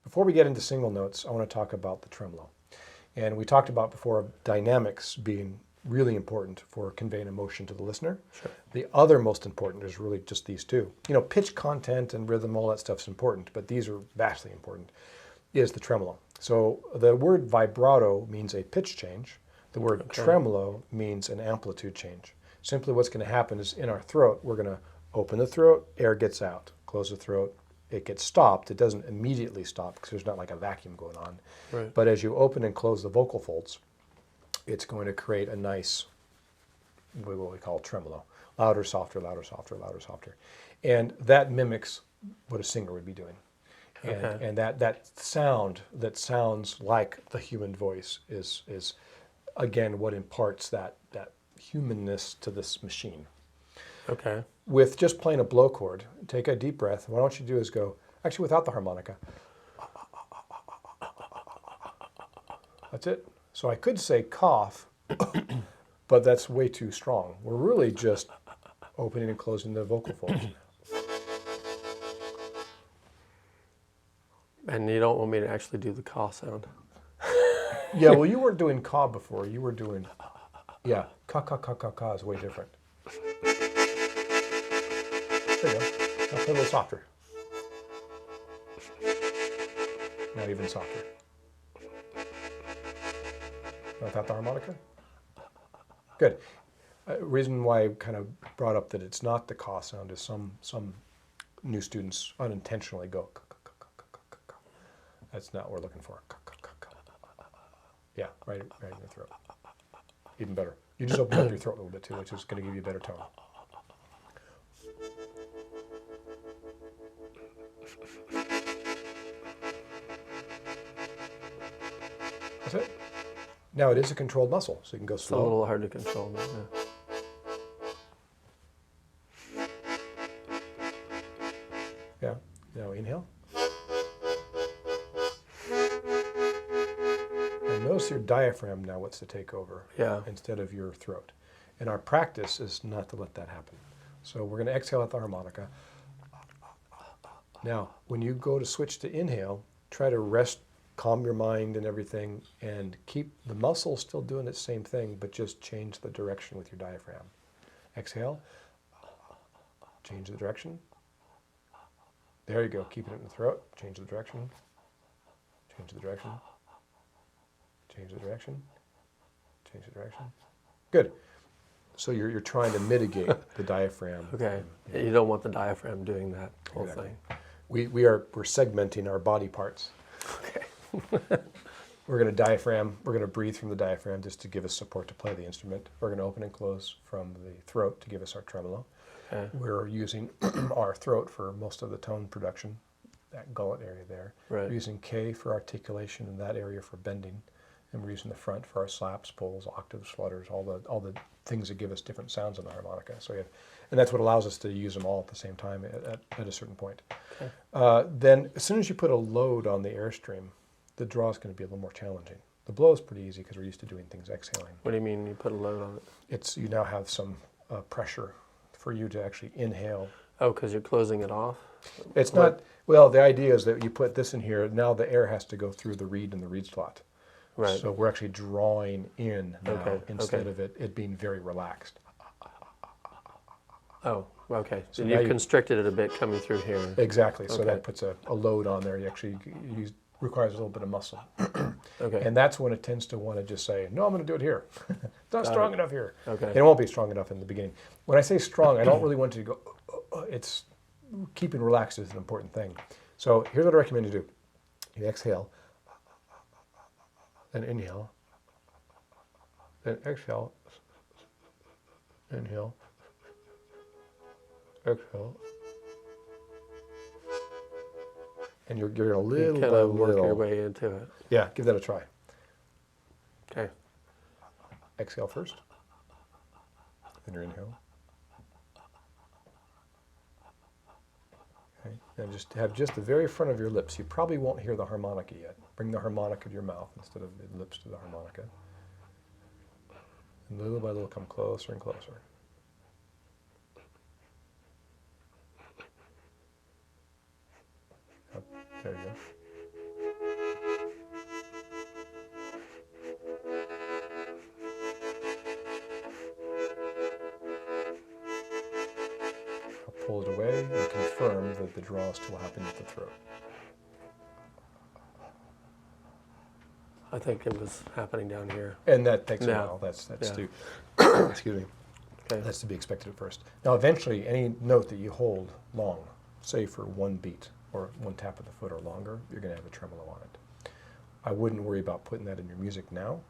before we get into single notes, I want to talk about the tremolo. And we talked about before dynamics being really important for conveying emotion to the listener. Sure. The other most important is really just these two. You know, pitch content and rhythm, all that stuff's important, but these are vastly important, is the tremolo. So the word vibrato means a pitch change. The word tremolo means an amplitude change. Simply what's going to happen is in our throat, we're going to open the throat, air gets out. Close the throat, it gets stopped. It doesn't immediately stop because there's not like a vacuum going on. Right. But as you open and close the vocal folds, it's going to create a nice, what we call tremolo. Louder, softer, louder, softer, louder, softer. And that mimics what a singer would be doing. And that sound that sounds like the human voice is again, what imparts that humanness to this machine. Okay. With just playing a blow chord, take a deep breath. What I want you to do is go, actually without the harmonica. That's it. So I could say cough, but that's way too strong. We're really just opening and closing the vocal folds. And you don't want me to actually do the caw sound. Yeah, well, you weren't doing caw before. You were doing, yeah, ca, ca, ca, ca, ca is way different. There you go. Now play a little softer. Now even softer. Without the harmonica? Good. Reason why I kind of brought up that it's not the caw sound is some new students unintentionally go ca, ca, ca, ca, ca, ca, ca. That's not what we're looking for. Ca, ca, ca, ca. Yeah, right in your throat. Even better. You just open up your throat a little bit too, which is going to give you a better tone. That's it. Now it is a controlled muscle, so you can go It's a slow. little hard to control. But, Yeah. Now inhale. And notice your diaphragm now wants to take over instead of your throat. And our practice is not to let that happen. So we're going to exhale at the harmonica. Now, when you go to switch to inhale, try to rest, calm your mind and everything, and keep the muscle still doing its same thing, but just change the direction with your diaphragm. Exhale. Change the direction. There you go. Keeping it in the throat. Change the direction. Change the direction. Change the direction. Change the direction. Good. So you're trying to mitigate the diaphragm. okay. You don't want the diaphragm doing that whole thing. We're segmenting our body parts. Okay. We're going to diaphragm. We're going to breathe from the diaphragm just to give us support to play the instrument. We're going to open and close from the throat to give us our tremolo. Okay. We're using our throat for most of the tone production, that gullet area there. Right. We're using K for articulation and that area for bending. And we're using the front for our slaps, pulls, octaves, flutters, all the things that give us different sounds on the harmonica. So and that's what allows us to use them all at the same time at a certain point. Okay. Then as soon as you put a load on the airstream, the draw is going to be a little more challenging. The blow is pretty easy because we're used to doing things exhaling. What do you mean you put a load on it? You now have some pressure for you to actually inhale. Oh, because you're closing it off? It's not, well, the idea is that you put this in here, now the air has to go through the reed and the reed slot. Right. So we're actually drawing in now instead of it being very relaxed. Oh, okay. So now you've constricted it a bit coming through here. Exactly. So that puts a load on there. You actually requires a little bit of muscle. Okay. And that's when it tends to want to just say, no, I'm going to do it here. It's not strong enough here. Okay. And it won't be strong enough in the beginning. When I say strong, I don't really want you to go, it's keeping relaxed is an important thing. So here's what I recommend you do. You exhale, then inhale, then exhale, inhale, exhale. And you're a little kind of work your way into it. Yeah, give that a try. Okay. Exhale first. Then your inhale. Okay. And just have just the very front of your lips. You probably won't hear the harmonica yet. Bring the harmonica to your mouth instead of the lips to the harmonica. And little by little come closer and closer. There you go. pull it away and confirm that the draw still happens at the throat. I think it was happening down here. And that takes a Yeah. while. That's Yeah. to, excuse me, Okay. that's to be expected at first. Now, eventually, any note that you hold long, say for one beat or one tap of the foot or longer, you're going to have a tremolo on it. I wouldn't worry about putting that in your music now,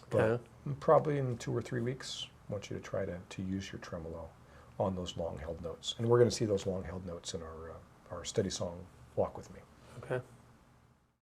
but Okay. probably in 2 or 3 weeks, I want you to try to use your tremolo on those long-held notes. And we're going to see those long-held notes in our steady song Walk With Me.